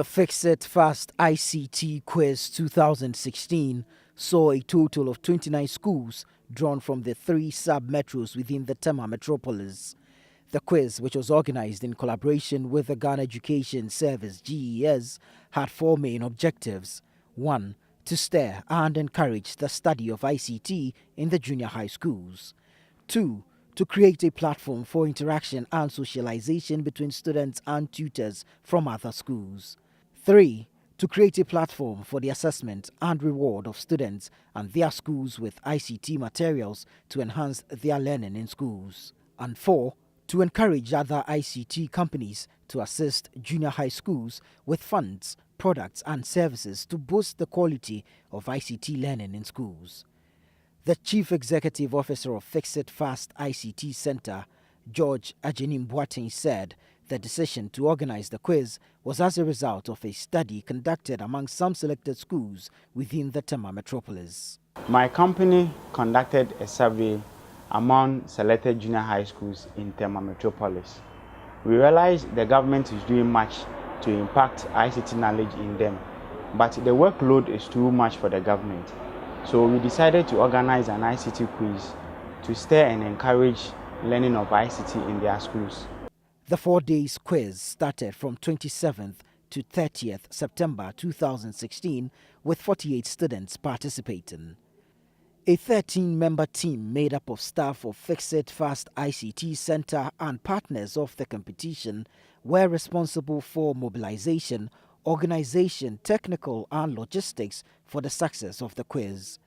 The Fixit Fast ICT Quiz 2016 saw a total of 29 schools drawn from the 3 sub-metros within the Tema metropolis. The quiz, which was organized in collaboration with the Ghana Education Service (GES), had 4 main objectives. 1. To stir and encourage the study of ICT in the junior high schools. 2. To create a platform for interaction and socialization between students and tutors from other schools. 3. To create a platform for the assessment and reward of students and their schools with ICT materials to enhance their learning in schools. And 4. To encourage other ICT companies to assist junior high schools with funds, products and services to boost the quality of ICT learning in schools. The Chief Executive Officer of Fixit Fast ICT Center, George Ajenim Boateng, said the decision to organize the quiz was as a result of a study conducted among some selected schools within the Tema metropolis. My company conducted a survey among selected junior high schools in Tema metropolis. We realized the government is doing much to impact ICT knowledge in them, but the workload is too much for the government. So we decided to organize an ICT quiz to stir and encourage learning of ICT in their schools. The 4 days quiz started from 27th to 30th September 2016 with 48 students participating. A 13-member team made up of staff of Fixit Fast ICT Center and partners of the competition were responsible for mobilization, organization, technical and logistics for the success of the quiz.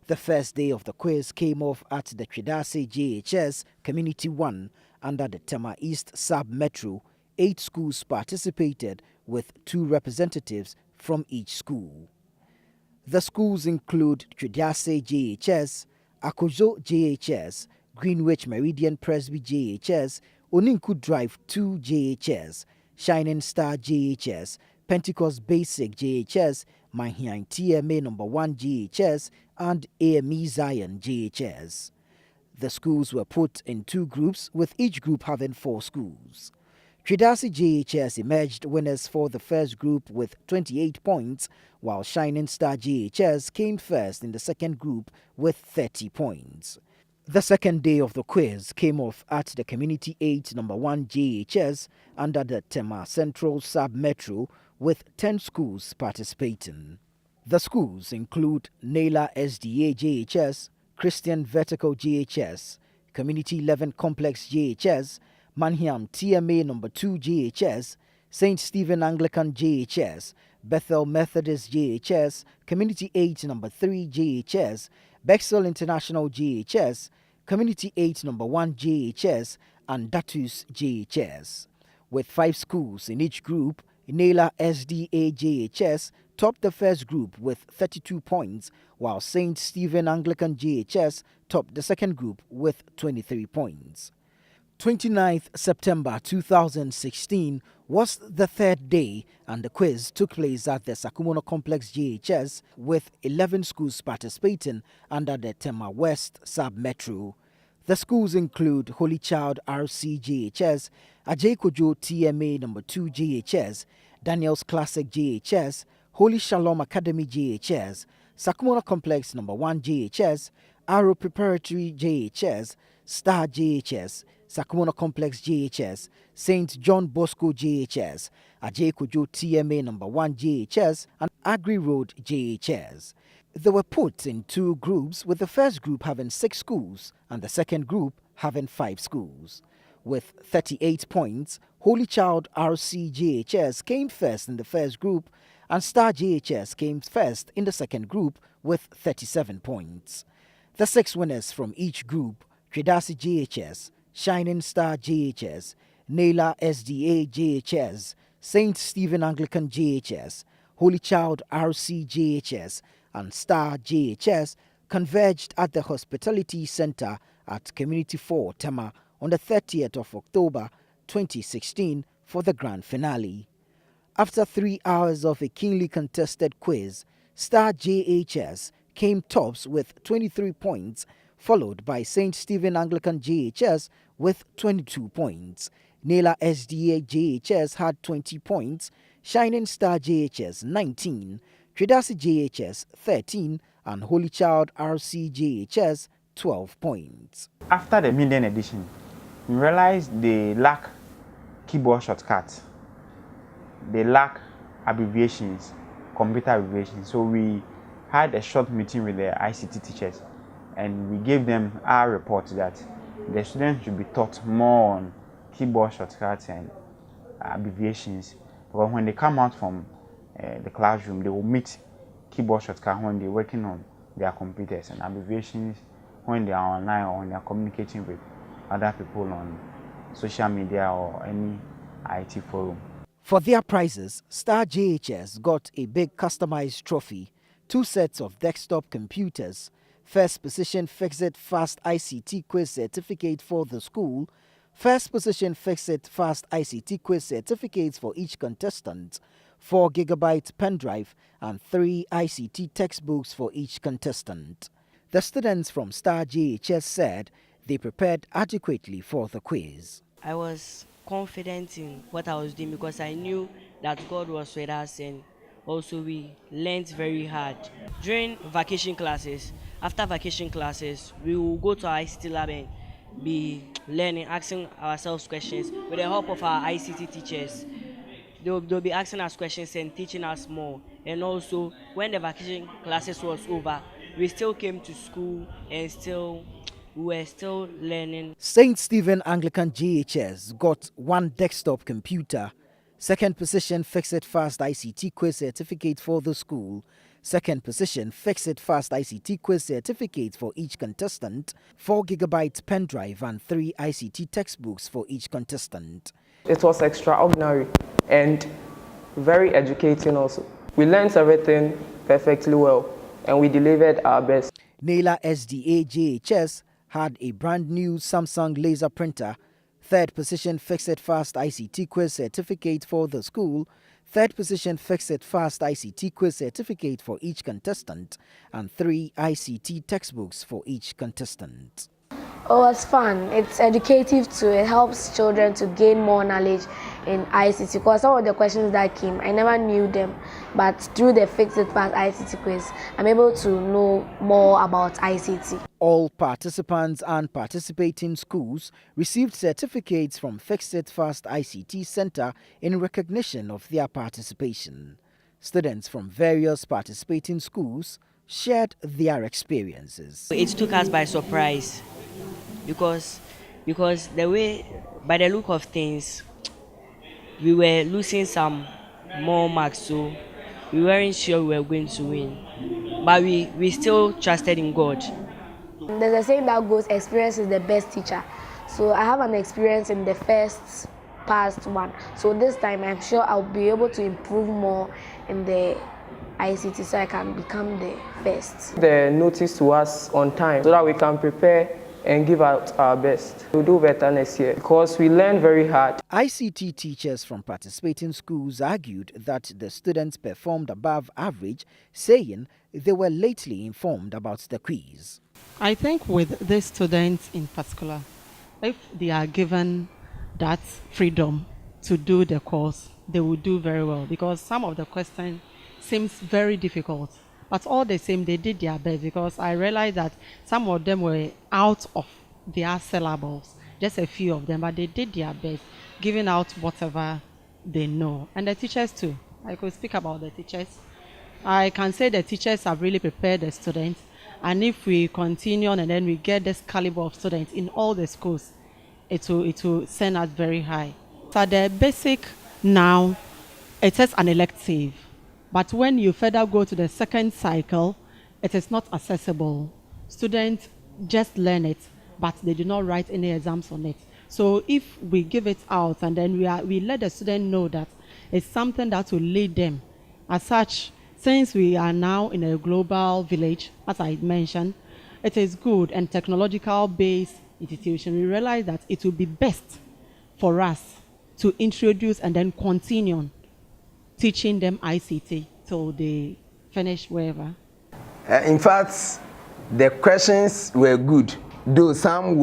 The first day of the quiz came off at the Tridase JHS Community 1 under the Tema East Sub-Metro. 8 schools participated with 2 representatives from each school. The schools include Tridase JHS, Akojo JHS, Greenwich Meridian Presby JHS, Oninku Drive 2 JHS, Shining Star JHS, Pentecost Basic JHS, Manhian TMA No. 1 JHS, and AME Zion JHS. The schools were put in 2 groups, with each group having 4 schools. Tridase JHS emerged winners for the first group with 28 points, while Shining Star JHS came first in the second group with 30 points. The second day of the quiz came off at the Community 8 No. 1 JHS under the Tema Central Sub-Metro with 10 schools participating. The schools include Naila SDA JHS, Christian Vertical JHS, Community 11 Complex JHS, Manhiam TMA No. 2 JHS, St. Stephen Anglican JHS, Bethel Methodist JHS, Community 8 No. 3 JHS, Bexel International JHS, Community 8 No. 1 JHS, and Datus JHS. With 5 schools in each group, Naila SDA JHS topped the first group with 32 points, while St. Stephen Anglican JHS topped the second group with 23 points. 29th September 2016 was the 3rd day, and the quiz took place at the Sakumono Complex JHS with 11 schools participating under the Tema West Sub-Metro. The schools include Holy Child RC JHS, Ajay Kojo TMA No. 2 JHS, Daniel's Classic JHS, Holy Shalom Academy JHS, Sakumono Complex No. 1 JHS, Arrow Preparatory JHS, Star JHS, Sakumono Complex JHS, St. John Bosco JHS, Ajay Kojo TMA No. 1 JHS, and Agri Road JHS. They were put in 2 groups, with the first group having 6 schools and the second group having 5 schools. With 38 points, Holy Child RC JHS came first in the first group, and Star JHS came first in the second group with 37 points. The 6 winners from each group, Tridase JHS, Shining Star JHS, Naila SDA JHS, St. Stephen Anglican JHS, Holy Child RC JHS, and Star JHS, converged at the Hospitality Center at Community 4 Tema on the 30th of October 2016 for the grand finale. After 3 hours of a keenly contested quiz, Star JHS came tops with 23 points, followed by St. Stephen Anglican JHS with 22 points. Naila SDA JHS had 20 points, Shining Star JHS 19, Tridasi JHS 13, and Holy Child RC JHS 12 points. After the maiden edition, we realized they lack keyboard shortcuts, they lack abbreviations, computer abbreviations. So we had a short meeting with the ICT teachers and we gave them our report that the students should be taught more on keyboard shortcuts and abbreviations. But when they come out from the classroom, they will meet keyboard shortcuts when they're working on their computers, and abbreviations when they are online or when they are communicating with other people on social media or any IT forum. For their prizes, Star JHS got a big customized trophy, 2 sets of desktop computers, first position Fixit Fast ICT Quiz certificate for the school, first position Fixit Fast ICT Quiz certificates for each contestant, 4 GB pen drive, and 3 ICT textbooks for each contestant. The students from Star JHS said they prepared adequately for the quiz. I was confident in what I was doing because I knew that God was with us, and also we learned very hard. During vacation classes, after vacation classes, we will go to our ICT lab and be learning, asking ourselves questions with the help of our ICT teachers. They'll be asking us questions and teaching us more. And also, when the vacation classes was over, we still came to school and we were still learning. St. Stephen Anglican JHS got 1 desktop computer, second position Fixit Fast ICT Quiz certificate for the school, second position Fixit Fast ICT Quiz certificate for each contestant, 4 GB pen drive, and 3 ICT textbooks for each contestant. It was extraordinary and very educating also. We learned everything perfectly well and we delivered our best. Naila SDA JHS had a brand new Samsung laser printer, third position Fixit Fast ICT Quiz certificate for the school, third position Fixit Fast ICT Quiz certificate for each contestant, and 3 ICT textbooks for each contestant. Oh, it's fun. It's educative too. It helps children to gain more knowledge in ICT because some of the questions that came, I never knew them. But through the Fixit Fast ICT quiz, I'm able to know more about ICT. All participants and participating schools received certificates from Fixit Fast ICT Center in recognition of their participation. Students from various participating schools shared their experiences. It took us by surprise because the way, by the look of things, we were losing some more marks, so we weren't sure we were going to win. But we still trusted in God. There's a saying that goes, experience is the best teacher. So I have an experience in the past one. So this time I'm sure I'll be able to improve more in the ICT so I can become the best. The notice to us on time so that we can prepare and give out our best. We'll do better next year because we learn very hard. ICT teachers from participating schools argued that the students performed above average, saying they were lately informed about the quiz. I think with these students in particular, if they are given that freedom to do the course, they will do very well because some of the questions seems very difficult. But all the same, they did their best because I realized that some of them were out of their syllables, just a few of them, but they did their best, giving out whatever they know. And the teachers too. I could speak about the teachers. I can say the teachers have really prepared the students. And if we continue on and then we get this caliber of students in all the schools, it will send us very high. So the basic now, it is an elective. But when you further go to the second cycle, it is not accessible. Students just learn it, but they do not write any exams on it. So if we give it out and then we let the student know that it's something that will lead them. As such, since we are now in a global village, as I mentioned, it is good and technological-based institution. We realize that it will be best for us to introduce and then continue teaching them ICT till they finish wherever. In fact, the questions were good, though some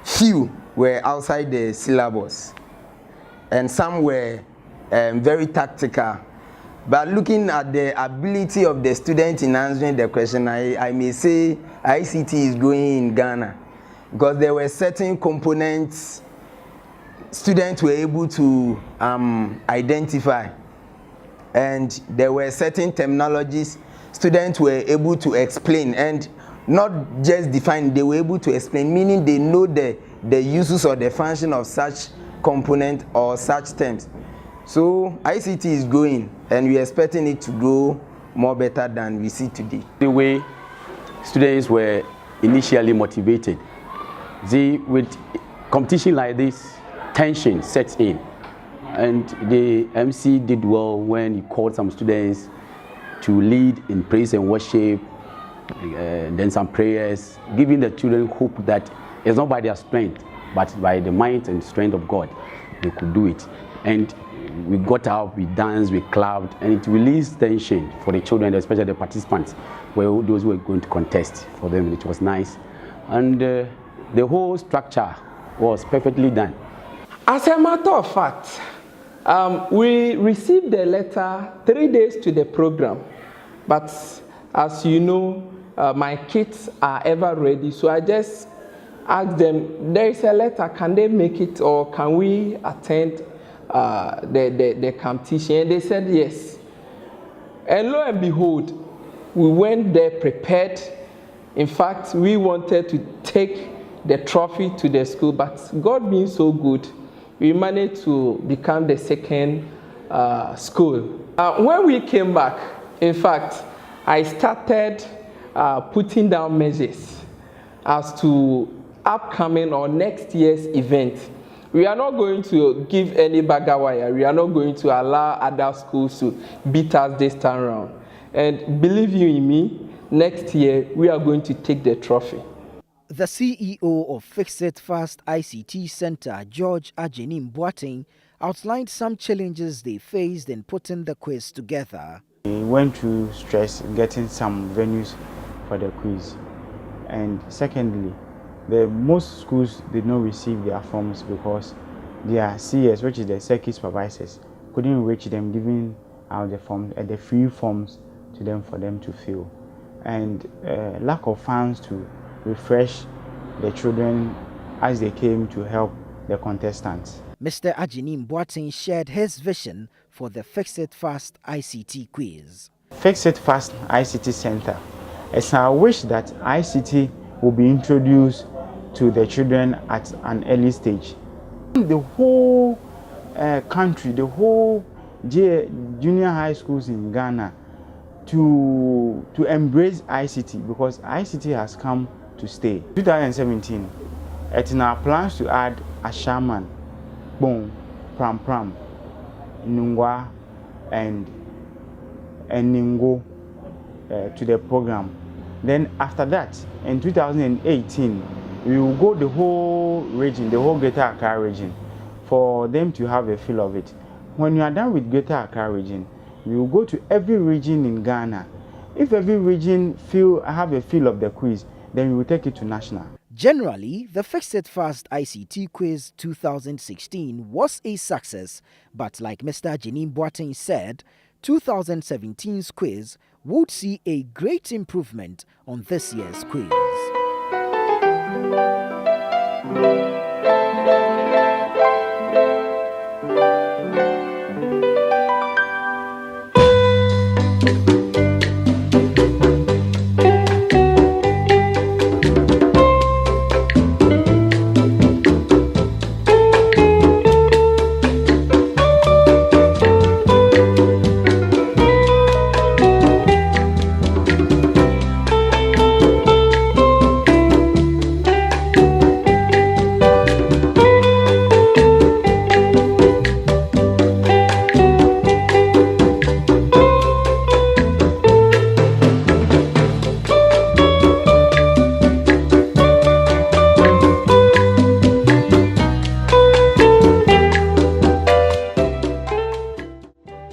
few were outside the syllabus, and some were very tactical. But looking at the ability of the student in answering the question, I may say ICT is growing in Ghana, because there were certain components students were able to identify, and there were certain terminologies students were able to explain, and not just define, they were able to explain, meaning they know the uses or the function of such component or such terms. So ICT is growing, and we're expecting it to grow more better than we see today. The way students were initially motivated, with competition like this, tension sets in, and the MC did well when he called some students to lead in praise and worship, then some prayers, giving the children hope that it's not by their strength, but by the might and strength of God they could do it. And we got out, we danced, we clapped, and it released tension for the children, especially the participants, those who were going to contest for them. It was nice, and the whole structure was perfectly done. As a matter of fact, we received the letter 3 days to the program, but as you know, my kids are ever ready, so I just asked them, there is a letter, can they make it, or can we attend the competition? And they said yes. And lo and behold, we went there prepared. In fact, we wanted to take the trophy to the school, but God being so good, we managed to become the second school. When we came back, in fact, I started putting down measures as to upcoming or next year's event. We are not going to give any bagawaya. We are not going to allow other schools to beat us this time around. And believe you in me, next year we are going to take the trophy. The CEO of Fixit Fast ICT Center, George Ajenim Boateng, outlined some challenges they faced in putting the quiz together. We went through stress getting some venues for the quiz. And secondly, most schools did not receive their forms because their CS, which is the circuit supervisors, couldn't reach them, giving out the forms and the free forms to them for them to fill. And lack of funds to refresh the children as they came to help the contestants. Mr. Ajenim Boateng shared his vision for the Fixit Fast ICT quiz. Fixit Fast ICT Center. It's our wish that ICT will be introduced to the children at an early stage. The whole country, the whole junior high schools in Ghana to embrace ICT, because ICT has come to stay. 2017, it's in our plans to add Ashaman, Bong, Pram Pram, Nungwa, and Ningo to the program. Then after that, in 2018, we will go the whole region, the whole Greater Accra region, for them to have a feel of it. When we are done with Greater Accra region, we will go to every region in Ghana. If every region have a feel of the quiz, then we will take it to national. Generally, the Fixit Fast ICT Quiz 2016 was a success, but like Mr. Ajenim Boateng said, 2017's quiz would see a great improvement on this year's quiz.